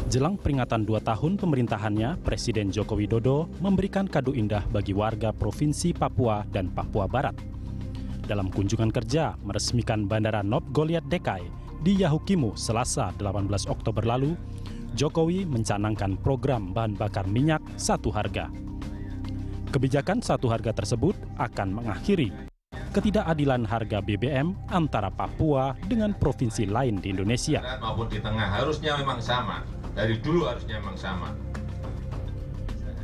Jelang peringatan 2 tahun pemerintahannya, Presiden Joko Widodo memberikan kado indah bagi warga Provinsi Papua dan Papua Barat. Dalam kunjungan kerja meresmikan Bandara Nop Goliat Dekai di Yahukimu Selasa 18 Oktober lalu, Jokowi mencanangkan program bahan bakar minyak satu harga. Kebijakan satu harga tersebut akan mengakhiri ketidakadilan harga BBM antara Papua dengan provinsi lain di Indonesia. Maupun di tengah harusnya memang sama. Dari dulu harusnya memang sama.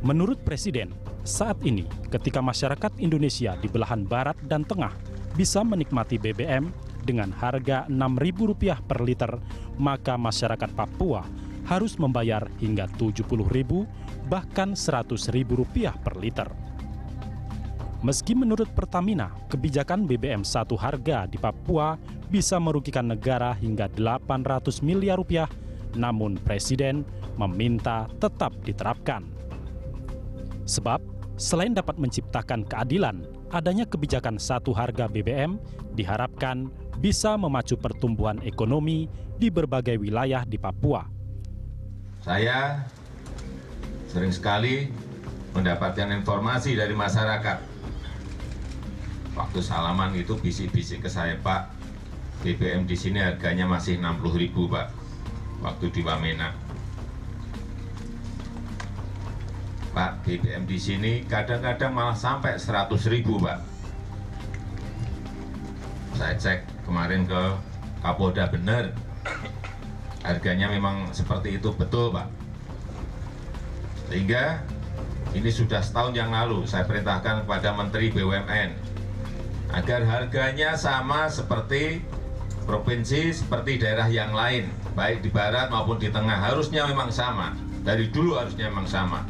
Menurut Presiden, saat ini ketika masyarakat Indonesia di belahan barat dan tengah bisa menikmati BBM dengan harga Rp6.000 per liter, maka masyarakat Papua harus membayar hingga Rp70.000 bahkan Rp100.000 per liter. Meski menurut Pertamina, kebijakan BBM satu harga di Papua bisa merugikan negara hingga Rp800 miliar, namun Presiden meminta tetap diterapkan. Sebab, selain dapat menciptakan keadilan, adanya kebijakan satu harga BBM diharapkan bisa memacu pertumbuhan ekonomi di berbagai wilayah di Papua. Saya sering sekali mendapatkan informasi dari masyarakat. Waktu salaman itu bisik-bisik ke saya, Pak, BBM di sini harganya masih Rp60.000, Pak. Waktu di Wamena, Pak, BBM di sini kadang-kadang malah sampai Rp100.000, Pak. Saya cek kemarin ke Kapolda, benar, harganya memang seperti itu, betul, Pak. Sehingga ini sudah setahun yang lalu saya perintahkan kepada Menteri BUMN agar harganya sama seperti provinsi, seperti daerah yang lain, baik di barat maupun di tengah, harusnya memang sama. Dari dulu harusnya memang sama.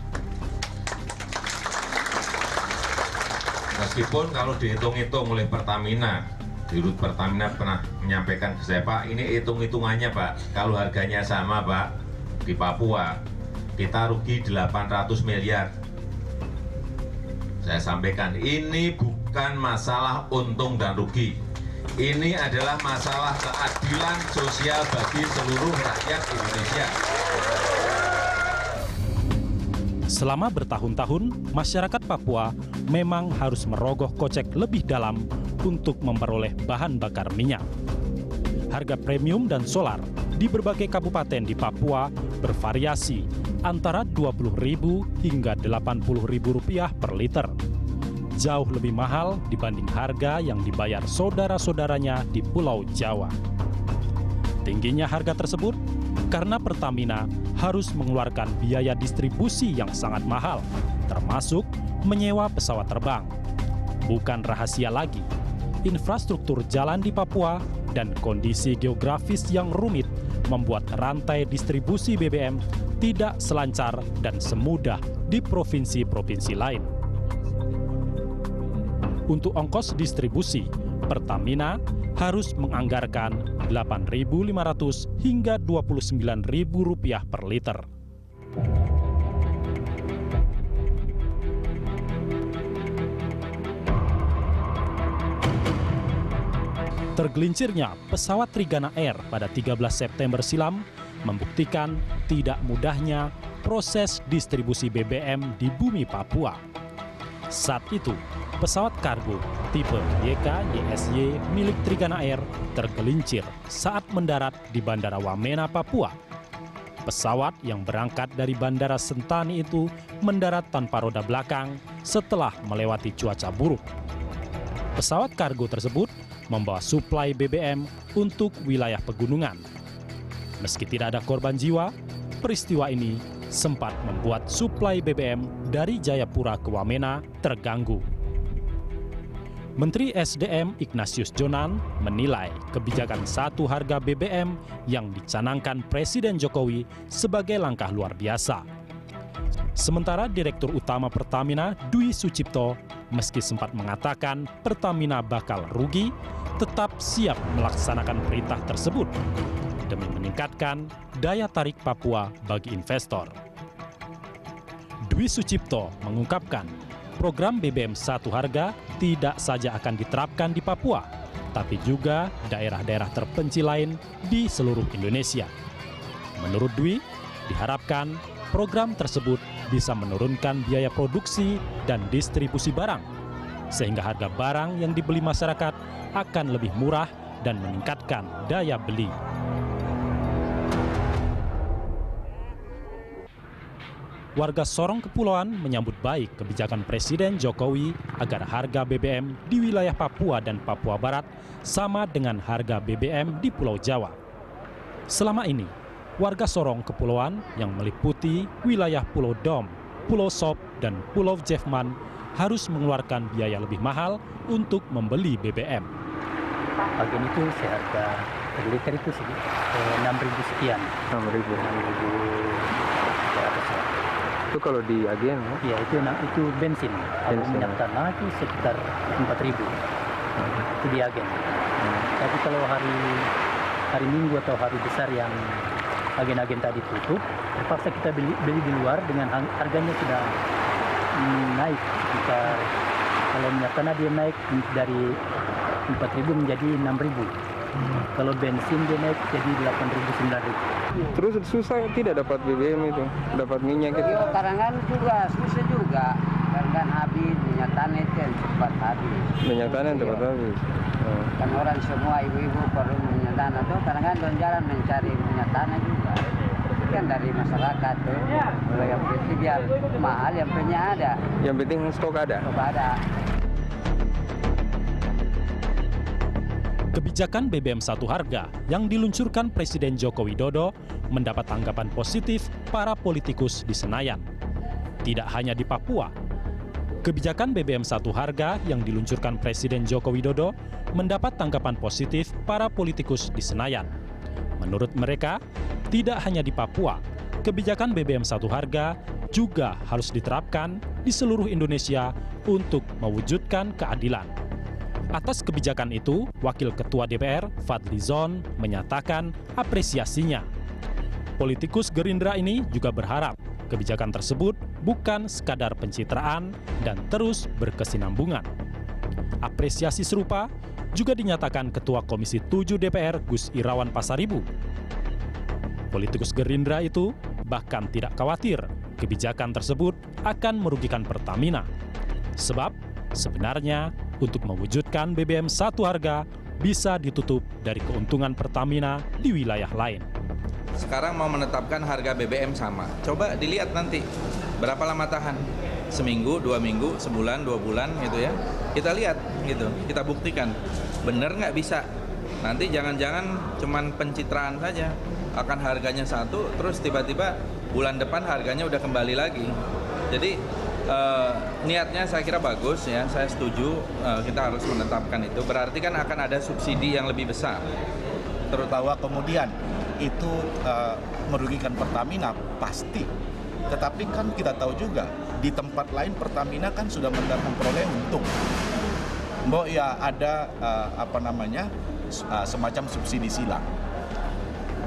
Meskipun kalau dihitung-hitung oleh Pertamina, Dirut Pertamina pernah menyampaikan ke saya, Pak, ini hitung-hitungannya, Pak, kalau harganya sama, Pak, di Papua, kita rugi 800 miliar. Saya sampaikan, ini bukan masalah untung dan rugi. Ini adalah masalah keadilan sosial bagi seluruh rakyat Indonesia. Selama bertahun-tahun, masyarakat Papua memang harus merogoh kocek lebih dalam untuk memperoleh bahan bakar minyak. Harga premium dan solar di berbagai kabupaten di Papua bervariasi antara Rp20.000 hingga Rp80.000 per liter. Jauh lebih mahal dibanding harga yang dibayar saudara-saudaranya di Pulau Jawa. Tingginya harga tersebut karena Pertamina harus mengeluarkan biaya distribusi yang sangat mahal, termasuk menyewa pesawat terbang. Bukan rahasia lagi, infrastruktur jalan di Papua dan kondisi geografis yang rumit membuat rantai distribusi BBM tidak selancar dan semudah di provinsi-provinsi lain. Untuk ongkos distribusi, Pertamina harus menganggarkan Rp8.500 hingga Rp29.000 per liter. Tergelincirnya pesawat Trigana Air pada 13 September silam membuktikan tidak mudahnya proses distribusi BBM di bumi Papua. Saat itu, pesawat kargo tipe YK-YSY milik Trigana Air tergelincir saat mendarat di Bandara Wamena, Papua. Pesawat yang berangkat dari Bandara Sentani itu mendarat tanpa roda belakang setelah melewati cuaca buruk. Pesawat kargo tersebut membawa suplai BBM untuk wilayah pegunungan. Meski tidak ada korban jiwa, peristiwa ini sempat membuat suplai BBM dari Jayapura ke Wamena terganggu. Menteri SDM Ignatius Jonan menilai kebijakan satu harga BBM yang dicanangkan Presiden Jokowi sebagai langkah luar biasa. Sementara Direktur Utama Pertamina Dwi Sucipto meski sempat mengatakan Pertamina bakal rugi, tetap siap melaksanakan perintah tersebut demi meningkatkan daya tarik Papua bagi investor. Dwi Sucipto mengungkapkan program BBM satu harga tidak saja akan diterapkan di Papua, tapi juga daerah-daerah terpencil lain di seluruh Indonesia. Menurut Dwi, Diharapkan program tersebut bisa menurunkan biaya produksi dan distribusi barang, sehingga harga barang yang dibeli masyarakat akan lebih murah dan meningkatkan daya beli. Warga Sorong Kepulauan menyambut baik kebijakan Presiden Jokowi agar harga BBM di wilayah Papua dan Papua Barat sama dengan harga BBM di Pulau Jawa. Selama ini, warga Sorong Kepulauan yang meliputi wilayah Pulau Dom, Pulau Sop, dan Pulau Jefman harus mengeluarkan biaya lebih mahal untuk membeli BBM. Bagian itu seharga per liter itu 6.000 sekian. 6.000 itu kalau di agen ya? Itu bensin. Kalau minyak tanah itu sekitar 4.000. Itu di agen. Tapi kalau hari Minggu atau hari besar yang agen-agen tadi tutup, terpaksa kita beli di luar dengan harganya sudah naik. Kalau minyak tanah dia naik dari 4.000 menjadi 6.000. Kalau bensin dia naik jadi 8.000, 9.000. Terus susah tidak dapat BBM itu, dapat minyak itu? Iya, kadang-kadang juga susah juga. Kadang-kadang habis, minyak tanah itu yang cepat habis. Minyak tanah yang cepat habis. Kan orang semua ibu-ibu perlu minyak tanah tuh, kadang-kadang jalan mencari minyak tanah juga. Kan dari masyarakat tuh. Kalau yang penting biar mahal, yang penting ada. Yang penting stok ada. Stok ada. Kebijakan BBM satu harga yang diluncurkan Presiden Joko Widodo mendapat tanggapan positif para politikus di Senayan. Tidak hanya di Papua, kebijakan BBM satu harga yang diluncurkan Presiden Joko Widodo mendapat tanggapan positif para politikus di Senayan. Menurut mereka, tidak hanya di Papua, kebijakan BBM satu harga juga harus diterapkan di seluruh Indonesia untuk mewujudkan keadilan. Atas kebijakan itu, Wakil Ketua DPR, Fadli Zon, menyatakan apresiasinya. Politikus Gerindra ini juga berharap kebijakan tersebut bukan sekadar pencitraan dan terus berkesinambungan. Apresiasi serupa juga dinyatakan Ketua Komisi 7 DPR, Gus Irawan Pasaribu. Politikus Gerindra itu bahkan tidak khawatir kebijakan tersebut akan merugikan Pertamina. Sebab sebenarnya untuk mewujudkan BBM satu harga bisa ditutup dari keuntungan Pertamina di wilayah lain. Sekarang mau menetapkan harga BBM sama. Coba dilihat nanti berapa lama tahan. Seminggu, 2 minggu, sebulan, 2 bulan gitu ya. Kita lihat gitu, kita buktikan. Bener nggak bisa. Nanti jangan-jangan cuman pencitraan saja. Akan harganya satu, terus tiba-tiba bulan depan harganya udah kembali lagi. Jadi niatnya saya kira bagus ya, saya setuju kita harus menetapkan itu. Berarti kan akan ada subsidi yang lebih besar. Terutama kemudian itu merugikan Pertamina pasti. Tetapi kan kita tahu juga di tempat lain Pertamina kan sudah memperoleh untung. Mbok ya ada semacam subsidi silang.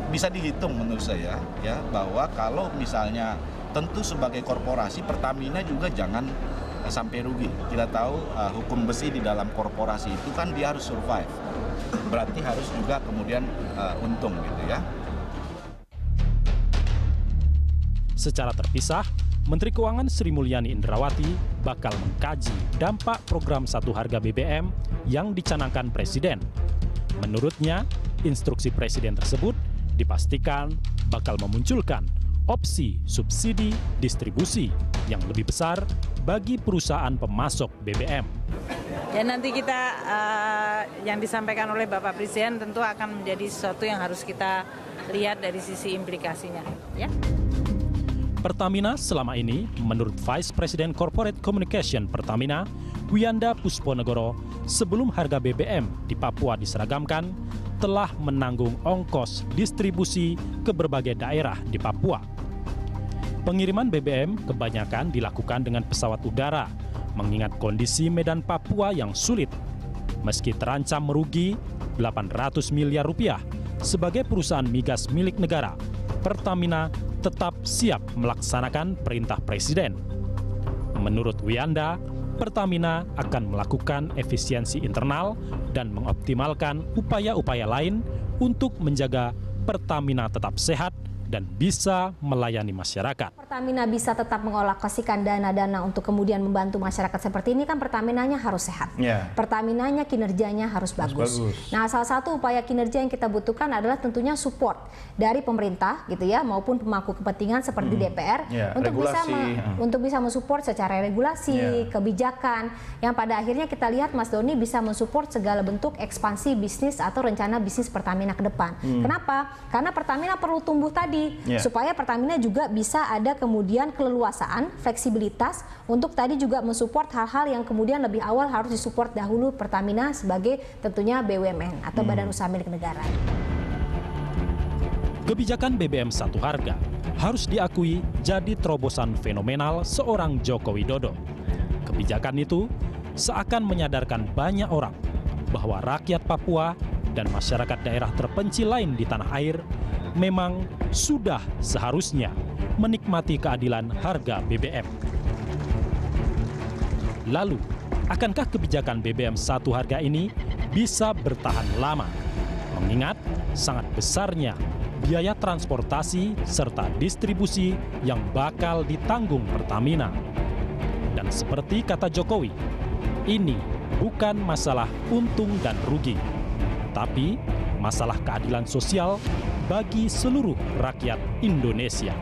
Bisa dihitung menurut saya ya bahwa kalau misalnya tentu sebagai korporasi Pertamina juga jangan sampai rugi. Kita tahu hukum besi di dalam korporasi itu kan dia harus survive. Berarti harus juga kemudian untung gitu ya. Secara terpisah, Menteri Keuangan Sri Mulyani Indrawati bakal mengkaji dampak program satu harga BBM yang dicanangkan Presiden. Menurutnya, instruksi Presiden tersebut dipastikan bakal memunculkan opsi subsidi distribusi yang lebih besar bagi perusahaan pemasok BBM. Ya nanti kita yang disampaikan oleh Bapak Presiden tentu akan menjadi sesuatu yang harus kita lihat dari sisi implikasinya. Ya. Pertamina selama ini, menurut Vice President Corporate Communication Pertamina, Wiyanda Pusponegoro, sebelum harga BBM di Papua diseragamkan, telah menanggung ongkos distribusi ke berbagai daerah di Papua. Pengiriman BBM kebanyakan dilakukan dengan pesawat udara, mengingat kondisi medan Papua yang sulit. Meski terancam merugi 800 miliar rupiah, sebagai perusahaan migas milik negara, Pertamina tetap siap melaksanakan perintah Presiden. Menurut Wiyanda, Pertamina akan melakukan efisiensi internal dan mengoptimalkan upaya-upaya lain untuk menjaga Pertamina tetap sehat dan bisa melayani masyarakat. Pertamina bisa tetap mengalokasikan dana-dana untuk kemudian membantu masyarakat seperti ini kan Pertaminanya harus sehat. Pertaminanya kinerjanya harus bagus. Nah, salah satu upaya kinerja yang kita butuhkan adalah tentunya support dari pemerintah gitu ya maupun pemangku kepentingan seperti DPR untuk bisa mensupport secara regulasi, kebijakan yang pada akhirnya kita lihat Mas Doni bisa mensupport segala bentuk ekspansi bisnis atau rencana bisnis Pertamina ke depan. Kenapa? Karena Pertamina perlu tumbuh tadi supaya Pertamina juga bisa ada kemudian keleluasaan, fleksibilitas untuk tadi juga mensupport hal-hal yang kemudian lebih awal harus disupport dahulu Pertamina sebagai tentunya BUMN atau Badan Usaha Milik Negara. Kebijakan BBM satu harga harus diakui jadi terobosan fenomenal seorang Joko Widodo. Kebijakan itu seakan menyadarkan banyak orang bahwa rakyat Papua dan masyarakat daerah terpencil lain di tanah air memang sudah seharusnya menikmati keadilan harga BBM. Lalu, akankah kebijakan BBM satu harga ini bisa bertahan lama? Mengingat sangat besarnya biaya transportasi serta distribusi yang bakal ditanggung Pertamina. Dan seperti kata Jokowi, ini bukan masalah untung dan rugi, tapi masalah keadilan sosial bagi seluruh rakyat Indonesia.